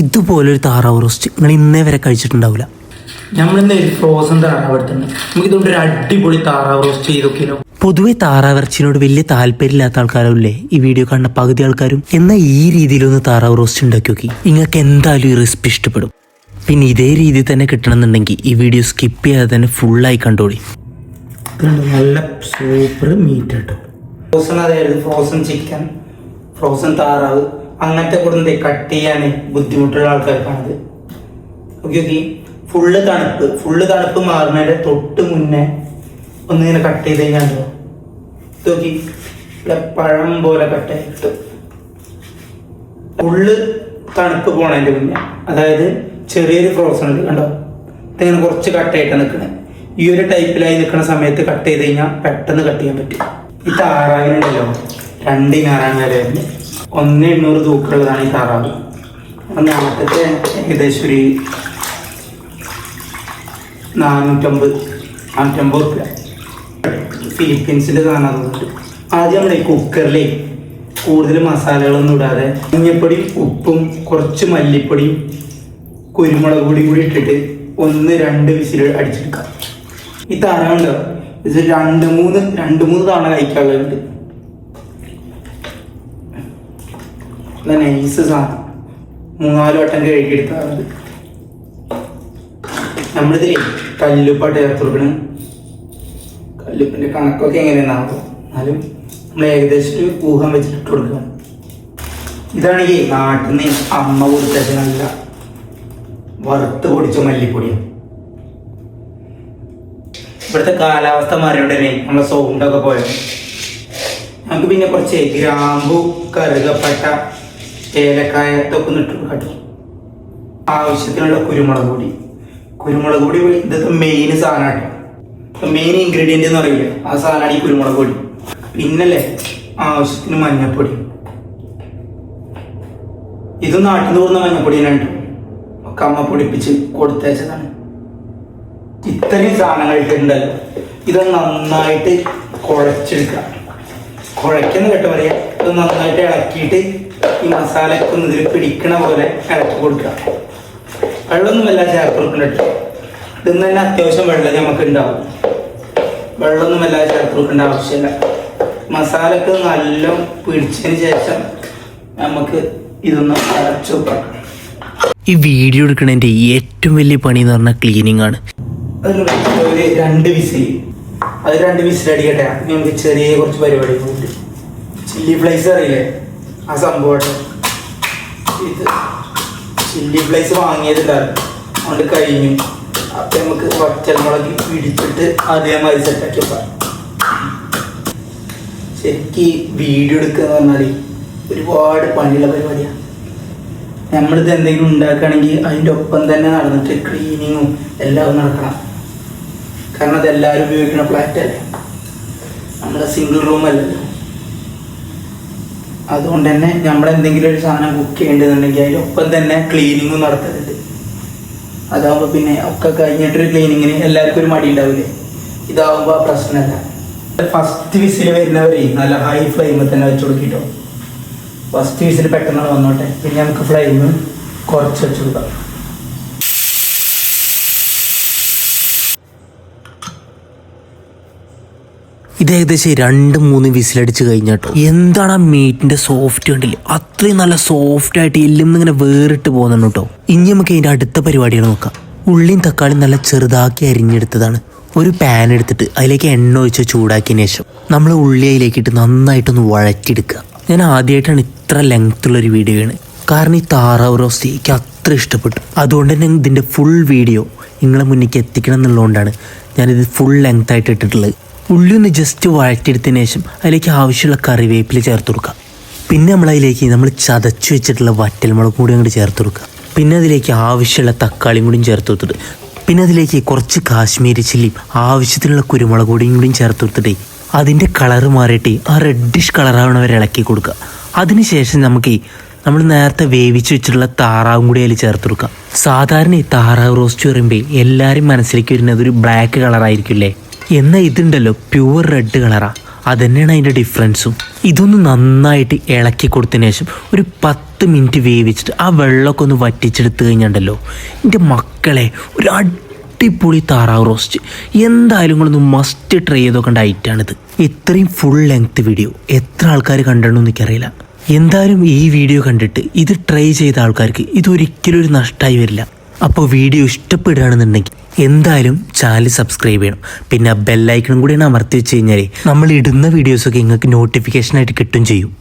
ഇതുപോലൊരു താറാവ് റോസ്റ്റ് നിങ്ങൾ ഇന്നേ വരെ കഴിച്ചിട്ടുണ്ടാവില്ല. നമ്മളിന്ന് ഫ്രോസൺ താറാവ് എടുത്തിട്ടുണ്ട്. നമുക്ക് ഇതുകൊണ്ട് ഒരു അടിപൊളി താറാവ് റോസ്റ്റ് ചെയ്തൊക്കെയോ. പൊതുവെ താറാവിറച്ചിനോട് വലിയ താല്പര്യമില്ലാത്ത ആൾക്കാരല്ലേ ഈ വീഡിയോ കാണുന്ന പകുതി ആൾക്കാരും. എന്നാൽ ഈ രീതിയിലൊന്ന് താറാവ് റോസ്റ്റ് ഉണ്ടാക്കി നോക്കി, നിങ്ങൾക്ക് എന്തായാലും ഈ റെസിപ്പി ഇഷ്ടപ്പെടും. പിന്നെ ഇതേ രീതിയിൽ തന്നെ കിട്ടണമെന്നുണ്ടെങ്കിൽ ഈ വീഡിയോ സ്കിപ്പ് ചെയ്യാതെ തന്നെ ഫുള്ളായി കണ്ടോളി. നല്ല സൂപ്പർ മീറ്റ് കേട്ടോ. ഫ്രോസൺ, അതായത് ഫ്രോസൺ ചിക്കൻ, ഫ്രോസൺ താറാവ്, അങ്ങനത്തെ കൂടെ കട്ട് ചെയ്യാൻ ബുദ്ധിമുട്ടുള്ള ആൾക്കാർക്കാണത്. Okay okay. ഫുള്ള് തണുപ്പ് മാറുന്നതിന്റെ തൊട്ട് മുന്നേ ഒന്നിങ്ങനെ കട്ട് ചെയ്ത് കഴിഞ്ഞാലോ നോക്കി പഴം പോലെ കട്ട് ചെയ്തിട്ട് ഫുള്ള് തണുപ്പ് പോണതിന്റെ മുന്നേ, അതായത് ചെറിയൊരു ഫ്രോസൺ ഉണ്ട് കണ്ടോ, ഇതിങ്ങനെ കുറച്ച് കട്ടായിട്ട് നിൽക്കണേ. ഈ ഒരു ടൈപ്പിലായി നിൽക്കുന്ന സമയത്ത് കട്ട് ചെയ്ത് കഴിഞ്ഞാൽ പെട്ടെന്ന് കട്ട് ചെയ്യാൻ പറ്റും. ഈ താറാവിനുണ്ടല്ലോ 2 ഞാറാൻ വില വരുന്നത്. 1,800 തൂക്കമുള്ളതാണ് ഈ താറാവ്. നാളത്തെ ഏകദേശം ഒരു 450 റുപ്യ. ഫിലിപ്പീൻസിൻ്റെ സാധനം അതുകൊണ്ട് ആദ്യം നമ്മുടെ കുക്കറിൽ കൂടുതൽ മസാലകളൊന്നും ഇടാതെ മഞ്ഞപ്പൊടിയും ഉപ്പും കുറച്ച് മല്ലിപ്പൊടിയും കുരുമുളക് പൊടിയും കൂടി ഇട്ടിട്ട് 1-2 വിസിൽ അടിച്ചെടുക്കാം. ഈ താറാവുണ്ടോ ഇത് 2-3 തവണ കഴിക്കാനുള്ളതുണ്ട്. നൈസ് സാധനം 3-4 വട്ടം കഴുകിയെടുത്താറുണ്ട്. നമ്മളിതിൽ കല്ലുപ്പാട്ട് ചേർത്ത് കൊടുക്കണം. കല്ലുപ്പിൻ്റെ കണക്കൊക്കെ എങ്ങനെയാണാവും, എന്നാലും നമ്മൾ ഏകദേശം ഒരു ഊഹം വെച്ചിട്ട് കൊടുക്കണം. ഇതാണെങ്കിൽ നാട്ടിൽ നിന്ന് അമ്മ കൊടുത്ത നല്ല വറുത്ത് പൊടിച്ച മല്ലിപ്പൊടിയാണ്. ഇവിടുത്തെ കാലാവസ്ഥ മാറിയോണ്ടല്ലേ നമ്മളെ സൗണ്ടൊക്കെ പോയത്. നമുക്ക് പിന്നെ കുറച്ച് ഗ്രാമ്പു, കറുകപ്പട്ട, ഏലക്കായ ഇതൊക്കെ ഒന്ന് ഇട്ട് കേട്ടോ. ആവശ്യത്തിനുള്ള കുരുമുളക് പൊടി ഇതൊക്കെ മെയിൻ സാധനം കേട്ടോ. മെയിൻ ഇൻഗ്രീഡിയൻ്റ് എന്ന് പറയില്ല, ആ സാധനമാണ് ഈ കുരുമുളക് പൊടി. പിന്നല്ലേ ആവശ്യത്തിന് മഞ്ഞപ്പൊടി. ഇത് നാട്ടിൽ നിന്ന് പോകുന്ന മഞ്ഞപ്പൊടി തന്നെ ഒക്കെ അമ്മ പൊടിപ്പിച്ച് കൊടുത്തയച്ചതാണ്. ഇത്രയും സാധനങ്ങൾ ഇട്ടിട്ടുണ്ടല്ലോ, ഇത് നന്നായിട്ട് കുഴച്ചെടുക്കുക. കുഴയ്ക്കുന്ന കേട്ടോ പറയാ. ഇത് നന്നായിട്ട് ഇളക്കിയിട്ട് ഈ മസാലയൊക്കെ ഒന്ന് ഇതിൽ പിടിക്കണ പോലെ ഇളക്കി കൊടുക്കുക. വെള്ളമൊന്നും വല്ല ചേർത്ത് കൊടുക്കണ്ട കേട്ടോ. ഇതെന്ന് തന്നെ അത്യാവശ്യം വെള്ളം നമുക്ക് ഉണ്ടാവും. വെള്ളമൊന്നും വല്ലാതെ ചേർത്ത് കൊടുക്കേണ്ട ആവശ്യമില്ല. മസാലക്ക് നല്ല പിടിച്ചതിന് ശേഷം നമുക്ക് ഇതൊന്ന് അടച്ചു വെക്കാം. ഈ വീഡിയോ എടുക്കണതിൻ്റെ ഏറ്റവും വലിയ പണി എന്ന് പറഞ്ഞാൽ ക്ലീനിങ് ആണ്. അതിന് ഒരു 2 വിസിൽ, അത് 2 വിസിൽ അടിക്കട്ടെ. നമുക്ക് ചെറിയ കുറച്ച് പരിപാടികളുണ്ട്. ചില്ലി ഫ്ലേക്സ് അറിയില്ലേ, ആ സംഭവം. ഇത് ചില്ലി ഫ്ലേക്സ് വാങ്ങിയതുണ്ടായിരുന്നു, അതുകൊണ്ട് കഴിഞ്ഞു. അപ്പം നമുക്ക് വറ്റൽമുളക് പിടിച്ചിട്ട് അതേമാതിരി സെറ്റാക്കി വെക്കാം. ശരിക്ക് വീഡിയോ എടുക്കുക എന്ന് പറഞ്ഞാൽ ഒരുപാട് പണിയുള്ള പരിപാടിയാണ്. നമ്മളിത് എന്തെങ്കിലും ഉണ്ടാക്കുകയാണെങ്കിൽ അതിൻ്റെ ഒപ്പം തന്നെ നടന്നിട്ട് ക്ലീനിങ്ങും എല്ലാം നടക്കണം. കാരണം അതെല്ലാവരും ഉപയോഗിക്കുന്ന ഫ്ലാറ്റല്ലേ, നമ്മുടെ സിംഗിൾ റൂം അല്ലല്ലോ. അതുകൊണ്ട് തന്നെ നമ്മളെന്തെങ്കിലും ഒരു സാധനം കുക്ക് ചെയ്യേണ്ടതുണ്ടെങ്കിൽ അതിലൊപ്പം തന്നെ ക്ലീനിങ്ങും നടത്തരുത്. അതാകുമ്പോൾ പിന്നെ ഒക്കെ കഴിഞ്ഞിട്ടൊരു ക്ലീനിങ്ങിന് എല്ലാവർക്കും ഒരു മടി ഉണ്ടാവില്ലേ. ഇതാവുമ്പോൾ ആ പ്രശ്നമല്ല. ഫസ്റ്റ് വിസിൽ വരുന്നവരെ നല്ല ഹൈ ഫ്ലെയിമിൽ തന്നെ വെച്ച് കൊടുക്കിട്ടോ. ഫസ്റ്റ് വിസിൽ പെട്ടെന്ന് വന്നോട്ടെ, പിന്നെ നമുക്ക് ഫ്ലെയിം കുറച്ച് വെച്ച് കൊടുക്കാം. ഇത് ഏകദേശം 2-3 വിസിലടിച്ച് കഴിഞ്ഞാട്ടോ എന്താണ് ആ മീറ്റിന്റെ സോഫ്റ്റ് കണ്ടില്ലേ, അത്രയും നല്ല സോഫ്റ്റ് ആയിട്ട് എല്ലാം ഇങ്ങനെ വേറിട്ട് പോകുന്നുണ്ട് കേട്ടോ. ഇനി നമുക്ക് ഇതിന്റെ അടുത്ത പരിപാടികൾ നോക്കാം. ഉള്ളിയും തക്കാളിയും നല്ല ചെറുതാക്കി അരിഞ്ഞെടുത്തതാണ്. ഒരു പാൻ എടുത്തിട്ട് അതിലേക്ക് എണ്ണ ഒഴിച്ച് ചൂടാക്കിയതിന് ശേഷം നമ്മൾ ഉള്ളി അതിലേക്കിട്ട് നന്നായിട്ടൊന്ന് വഴറ്റിയെടുക്കുക. ഞാൻ ആദ്യമായിട്ടാണ് ഇത്ര ലെങ്ത്തുള്ളൊരു വീഡിയോ ആണ്, കാരണം ഈ താറാവ് റോസ്റ്റ് എനിക്ക് അത്ര ഇഷ്ടപ്പെട്ടു. അതുകൊണ്ട് തന്നെ ഇതിൻ്റെ ഫുൾ വീഡിയോ നിങ്ങളെ മുന്നിലേക്ക് എത്തിക്കണം എന്നുള്ളതുകൊണ്ടാണ് ഞാനിത് ഫുൾ ലെങ്ത് ആയിട്ട് ഇട്ടിട്ടുള്ളത്. ഉള്ളി ഒന്ന് ജസ്റ്റ് വഴറ്റിയെടുത്തതിന് ശേഷം അതിലേക്ക് ആവശ്യമുള്ള കറിവേപ്പില ചേർത്ത് കൊടുക്കുക. പിന്നെ നമ്മൾ ചതച്ച് വെച്ചിട്ടുള്ള വറ്റൽമുളക് കൂടി അങ്ങോട്ട് ചേർത്ത് കൊടുക്കുക. പിന്നെ അതിലേക്ക് ആവശ്യമുള്ള തക്കാളിയും കൂടിയും ചേർത്ത് കൊടുത്തിട്ട് പിന്നെ അതിലേക്ക് കുറച്ച് കാശ്മീരി ചില്ലിയും ആവശ്യത്തിനുള്ള കുരുമുളക് പൊടിയും കൂടിയും ചേർത്ത് കൊടുത്തിട്ടേ അതിൻ്റെ കളറ് മാറിയിട്ട് ആ റെഡിഷ് കളറാവണവരെ ഇളക്കി കൊടുക്കുക. അതിനുശേഷം നമ്മൾ നേരത്തെ വേവിച്ച് വെച്ചിട്ടുള്ള താറാവും കൂടി അതിൽ ചേർത്ത് കൊടുക്കുക. സാധാരണ ഈ താറാവ് റോസ്റ്റ് പറയുമ്പോൾ എല്ലാവരും മനസ്സിലേക്ക് വരുന്നത് ഒരു ബ്ലാക്ക് കളറായിരിക്കില്ലേ, എന്നാൽ ഇതുണ്ടല്ലോ പ്യുവർ റെഡ് കളറാണ്. അതന്നെയാണ് അതിൻ്റെ ഡിഫറൻസും. ഇതൊന്ന് നന്നായിട്ട് ഇളക്കി കൊടുത്തതിന് ശേഷം ഒരു 10 മിനിറ്റ് വേവിച്ചിട്ട് ആ വെള്ളമൊക്കെ ഒന്ന് വറ്റിച്ചെടുത്ത് കഴിഞ്ഞാണ്ടല്ലോ എൻ്റെ മക്കളെ ഒരു അടിപൊളി താറാവ് റോസ്റ്റ്. എന്തായാലും നിങ്ങളൊന്ന് മസ്റ്റ് ട്രൈ ചെയ്തൊക്കെ ഐറ്റാണിത്. ഇത്രയും ഫുൾ ലെങ്ത് വീഡിയോ എത്ര ആൾക്കാർ കണ്ടിട്ടുണ്ടെന്ന് എനിക്കറിയില്ല. എന്തായാലും ഈ വീഡിയോ കണ്ടിട്ട് ഇത് ട്രൈ ചെയ്ത ആൾക്കാർക്ക് ഇതൊരിക്കലും ഒരു നഷ്ടമായി വരില്ല. അപ്പോൾ വീഡിയോ ഇഷ്ടപ്പെടുകയാണെന്നുണ്ടെങ്കിൽ എന്തായാലും ചാനൽ സബ്സ്ക്രൈബ് ചെയ്യണം. പിന്നെ ബെല്ലൈക്കണും കൂടി അമർത്തി വെച്ച് കഴിഞ്ഞാൽ നമ്മൾ ഇടുന്ന വീഡിയോസൊക്കെ നിങ്ങൾക്ക് നോട്ടിഫിക്കേഷനായിട്ട് കിട്ടും ചെയ്യും.